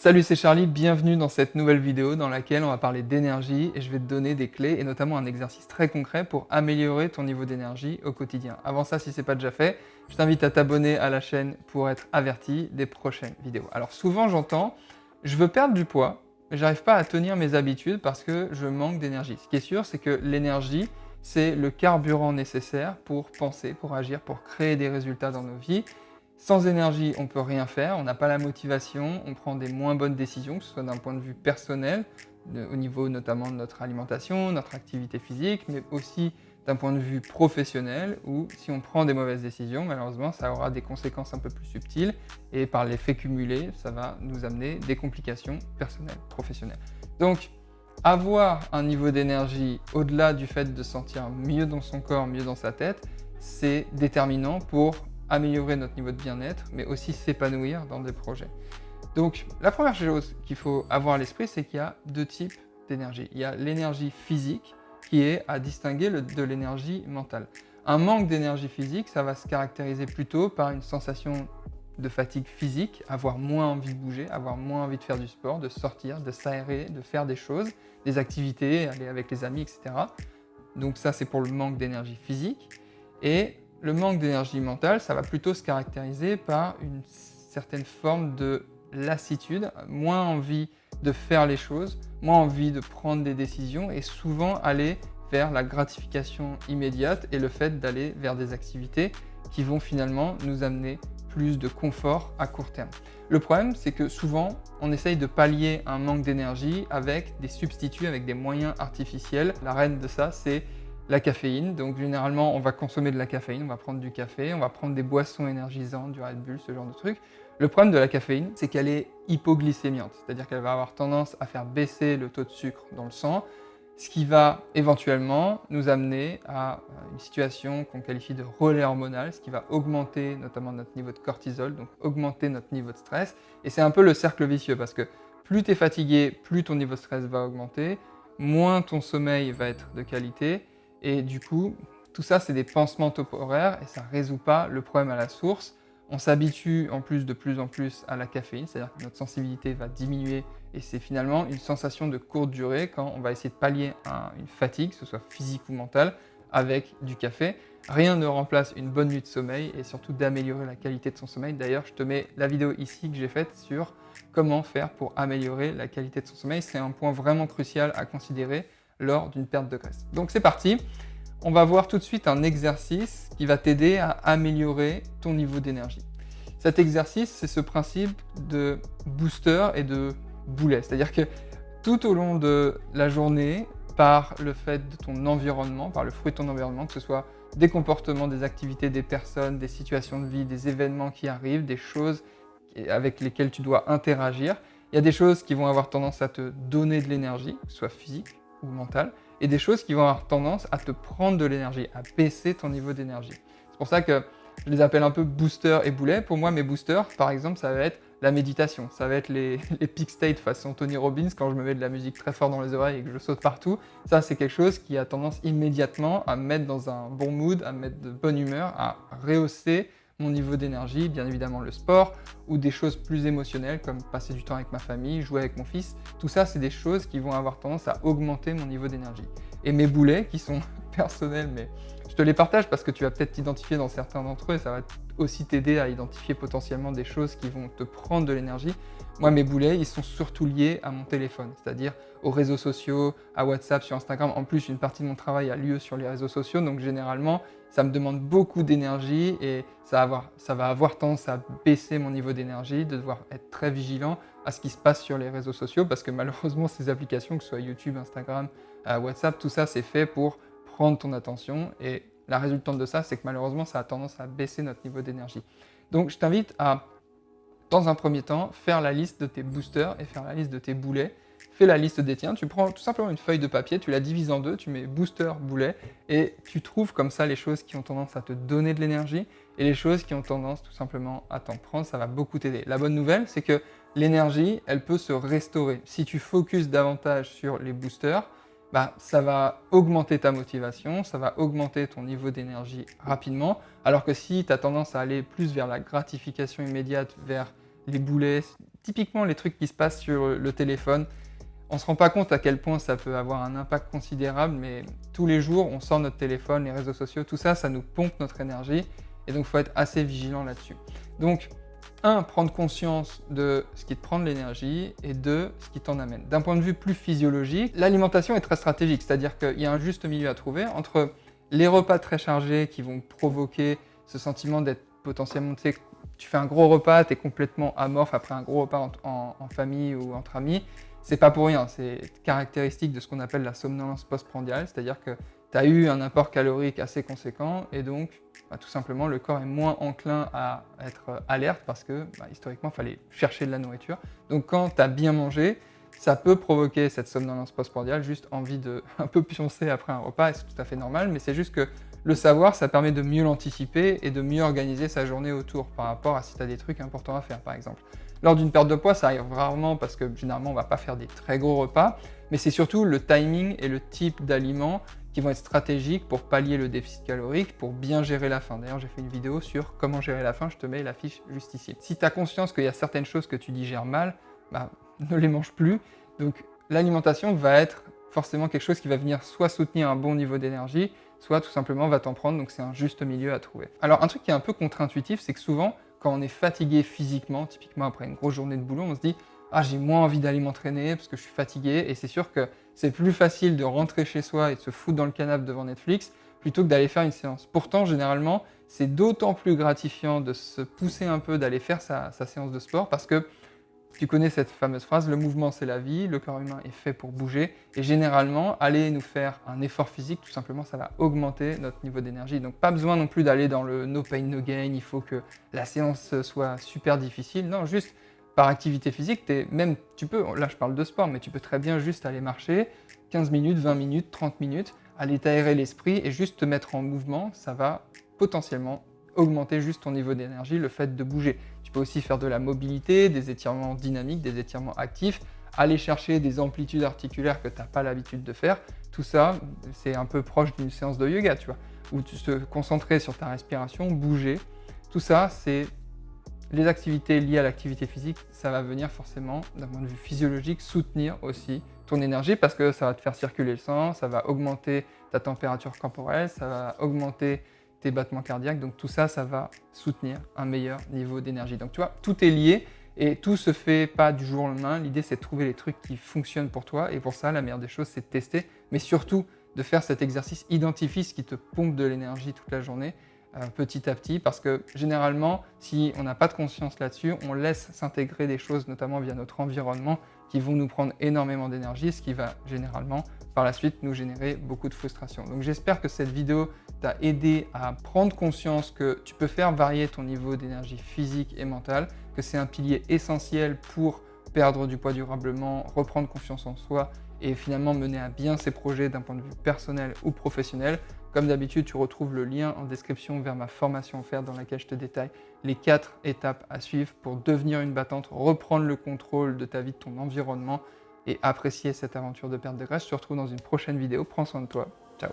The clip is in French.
Salut, c'est Charlie, bienvenue dans cette nouvelle vidéo dans laquelle on va parler d'énergie et je vais te donner des clés et notamment un exercice très concret pour améliorer ton niveau d'énergie au quotidien. Avant ça, si ce n'est pas déjà fait, je t'invite à t'abonner à la chaîne pour être averti des prochaines vidéos. Alors souvent j'entends, je veux perdre du poids, mais j'arrive pas à tenir mes habitudes parce que je manque d'énergie. Ce qui est sûr, c'est que l'énergie, c'est le carburant nécessaire pour penser, pour agir, pour créer des résultats dans nos vies. Sans énergie, on ne peut rien faire, on n'a pas la motivation, on prend des moins bonnes décisions, que ce soit d'un point de vue personnel, au niveau notamment de notre alimentation, notre activité physique, mais aussi d'un point de vue professionnel, où si on prend des mauvaises décisions, malheureusement, ça aura des conséquences un peu plus subtiles, et par l'effet cumulé, ça va nous amener des complications personnelles, professionnelles. Donc, avoir un niveau d'énergie au-delà du fait de se sentir mieux dans son corps, mieux dans sa tête, c'est déterminant pour améliorer notre niveau de bien-être, mais aussi s'épanouir dans des projets. Donc, la première chose qu'il faut avoir à l'esprit, c'est qu'il y a deux types d'énergie. Il y a l'énergie physique qui est à distinguer de l'énergie mentale. Un manque d'énergie physique, ça va se caractériser plutôt par une sensation de fatigue physique, avoir moins envie de bouger, avoir moins envie de faire du sport, de sortir, de s'aérer, de faire des choses, des activités, aller avec les amis, etc. Donc ça, c'est pour le manque d'énergie physique. Et le manque d'énergie mentale, ça va plutôt se caractériser par une certaine forme de lassitude, moins envie de faire les choses, moins envie de prendre des décisions et souvent aller vers la gratification immédiate et le fait d'aller vers des activités qui vont finalement nous amener plus de confort à court terme. Le problème, c'est que souvent, on essaye de pallier un manque d'énergie avec des substituts, avec des moyens artificiels. La reine de ça, c'est la caféine. Donc généralement, on va consommer de la caféine, on va prendre du café, on va prendre des boissons énergisantes, du Red Bull, ce genre de trucs. Le problème de la caféine, c'est qu'elle est hypoglycémiante, c'est-à-dire qu'elle va avoir tendance à faire baisser le taux de sucre dans le sang, ce qui va éventuellement nous amener à une situation qu'on qualifie de relais hormonal, ce qui va augmenter notamment notre niveau de cortisol, donc augmenter notre niveau de stress. Et c'est un peu le cercle vicieux parce que plus tu es fatigué, plus ton niveau de stress va augmenter, moins ton sommeil va être de qualité. Et du coup, tout ça, c'est des pansements temporaires et ça ne résout pas le problème à la source. On s'habitue en plus en plus à la caféine, c'est-à-dire que notre sensibilité va diminuer et c'est finalement une sensation de courte durée quand on va essayer de pallier une fatigue, que ce soit physique ou mentale, avec du café. Rien ne remplace une bonne nuit de sommeil et surtout d'améliorer la qualité de son sommeil. D'ailleurs, je te mets la vidéo ici que j'ai faite sur comment faire pour améliorer la qualité de son sommeil. C'est un point vraiment crucial à considérer lors d'une perte de graisse. Donc c'est parti, on va voir tout de suite un exercice qui va t'aider à améliorer ton niveau d'énergie. Cet exercice, c'est ce principe de booster et de boulet, c'est-à-dire que tout au long de la journée, par le fait de ton environnement, par le fruit de ton environnement, que ce soit des comportements, des activités, des personnes, des situations de vie, des événements qui arrivent, des choses avec lesquelles tu dois interagir, il y a des choses qui vont avoir tendance à te donner de l'énergie, que ce soit physique ou mentale, et des choses qui vont avoir tendance à te prendre de l'énergie, à baisser ton niveau d'énergie. C'est pour ça que je les appelle un peu booster et boulet. Pour moi, mes boosters, par exemple, ça va être la méditation, ça va être les peak state façon Tony Robbins quand je me mets de la musique très fort dans les oreilles et que je saute partout. Ça, c'est quelque chose qui a tendance immédiatement à me mettre dans un bon mood, à me mettre de bonne humeur, à rehausser mon niveau d'énergie, bien évidemment le sport, ou des choses plus émotionnelles comme passer du temps avec ma famille, jouer avec mon fils. Tout ça, c'est des choses qui vont avoir tendance à augmenter mon niveau d'énergie. Et mes boulets, qui sont personnels, mais je te les partage parce que tu vas peut-être t'identifier dans certains d'entre eux et ça va aussi t'aider à identifier potentiellement des choses qui vont te prendre de l'énergie. Moi, mes boulets, ils sont surtout liés à mon téléphone, c'est-à-dire aux réseaux sociaux, à WhatsApp, sur Instagram. En plus, une partie de mon travail a lieu sur les réseaux sociaux, donc généralement, ça me demande beaucoup d'énergie et ça va avoir tendance à baisser mon niveau d'énergie, de devoir être très vigilant à ce qui se passe sur les réseaux sociaux parce que malheureusement, ces applications, que ce soit YouTube, Instagram, WhatsApp, tout ça, c'est fait pour prendre ton attention et la résultante de ça, c'est que malheureusement, ça a tendance à baisser notre niveau d'énergie. Donc, je t'invite à, dans un premier temps, faire la liste de tes boosters et faire la liste de tes boulets. Fais la liste des tiens, tu prends tout simplement une feuille de papier, tu la divises en deux, tu mets booster, boulet, et tu trouves comme ça les choses qui ont tendance à te donner de l'énergie et les choses qui ont tendance tout simplement à t'en prendre, ça va beaucoup t'aider. La bonne nouvelle, c'est que l'énergie, elle peut se restaurer. Si tu focuses davantage sur les boosters, ça va augmenter ta motivation, ça va augmenter ton niveau d'énergie rapidement, alors que si tu as tendance à aller plus vers la gratification immédiate, vers les boulets, typiquement les trucs qui se passent sur le téléphone. On ne se rend pas compte à quel point ça peut avoir un impact considérable, mais tous les jours, on sort notre téléphone, les réseaux sociaux, tout ça, ça nous pompe notre énergie. Et donc, il faut être assez vigilant là-dessus. Donc, 1, prendre conscience de ce qui te prend de l'énergie et 2, ce qui t'en amène. D'un point de vue plus physiologique, l'alimentation est très stratégique, c'est-à-dire qu'il y a un juste milieu à trouver entre les repas très chargés qui vont provoquer ce sentiment d'être potentiellement, tu sais, tu fais un gros repas, tu es complètement amorphe après un gros repas en famille ou entre amis. C'est pas pour rien, c'est caractéristique de ce qu'on appelle la somnolence postprandiale, c'est-à-dire que tu as eu un apport calorique assez conséquent et donc tout simplement le corps est moins enclin à être alerte parce que historiquement il fallait chercher de la nourriture. Donc quand tu as bien mangé, ça peut provoquer cette somnolence postprandiale, juste envie de un peu pioncer après un repas, et c'est tout à fait normal, mais c'est juste que le savoir, ça permet de mieux l'anticiper et de mieux organiser sa journée autour par rapport à si tu as des trucs importants à faire par exemple. Lors d'une perte de poids, ça arrive rarement parce que généralement on ne va pas faire des très gros repas, mais c'est surtout le timing et le type d'aliments qui vont être stratégiques pour pallier le déficit calorique, pour bien gérer la faim. D'ailleurs, j'ai fait une vidéo sur comment gérer la faim, je te mets la fiche juste ici. Si tu as conscience qu'il y a certaines choses que tu digères mal, ne les mange plus. Donc l'alimentation va être forcément quelque chose qui va venir soit soutenir un bon niveau d'énergie, soit tout simplement va t'en prendre, donc c'est un juste milieu à trouver. Alors un truc qui est un peu contre-intuitif, c'est que souvent, quand on est fatigué physiquement, typiquement après une grosse journée de boulot, on se dit « Ah, j'ai moins envie d'aller m'entraîner parce que je suis fatigué » et c'est sûr que c'est plus facile de rentrer chez soi et de se foutre dans le canapé devant Netflix plutôt que d'aller faire une séance. Pourtant, généralement, c'est d'autant plus gratifiant de se pousser un peu, d'aller faire sa séance de sport parce que tu connais cette fameuse phrase, le mouvement c'est la vie, le corps humain est fait pour bouger et généralement, aller nous faire un effort physique, tout simplement, ça va augmenter notre niveau d'énergie. Donc pas besoin non plus d'aller dans le no pain no gain, il faut que la séance soit super difficile. Non, juste par activité physique, tu peux, là je parle de sport, mais tu peux très bien juste aller marcher 15 minutes, 20 minutes, 30 minutes, aller t'aérer l'esprit et juste te mettre en mouvement, ça va potentiellement augmenter juste ton niveau d'énergie, le fait de bouger. Tu peux aussi faire de la mobilité, des étirements dynamiques, des étirements actifs, aller chercher des amplitudes articulaires que tu n'as pas l'habitude de faire. Tout ça, c'est un peu proche d'une séance de yoga, tu vois, où tu te concentrer sur ta respiration, bouger. Tout ça, c'est les activités liées à l'activité physique, ça va venir forcément, d'un point de vue physiologique, soutenir aussi ton énergie parce que ça va te faire circuler le sang, ça va augmenter ta température corporelle, ça va augmenter tes battements cardiaques, donc tout ça, ça va soutenir un meilleur niveau d'énergie. Donc tu vois, tout est lié et tout se fait pas du jour au lendemain. L'idée, c'est de trouver les trucs qui fonctionnent pour toi et pour ça, la meilleure des choses, c'est de tester, mais surtout de faire cet exercice, identifie ce qui te pompe de l'énergie toute la journée, petit à petit, parce que généralement, si on n'a pas de conscience là-dessus, on laisse s'intégrer des choses, notamment via notre environnement, qui vont nous prendre énormément d'énergie, ce qui va généralement, par la suite, nous générer beaucoup de frustration. Donc j'espère que cette vidéo t'a aidé à prendre conscience que tu peux faire varier ton niveau d'énergie physique et mentale, que c'est un pilier essentiel pour perdre du poids durablement, reprendre confiance en soi et finalement mener à bien ses projets d'un point de vue personnel ou professionnel. Comme d'habitude, tu retrouves le lien en description vers ma formation offerte dans laquelle je te détaille les 4 étapes à suivre pour devenir une battante, reprendre le contrôle de ta vie, de ton environnement et apprécier cette aventure de perte de graisse. Je te retrouve dans une prochaine vidéo. Prends soin de toi. Ciao.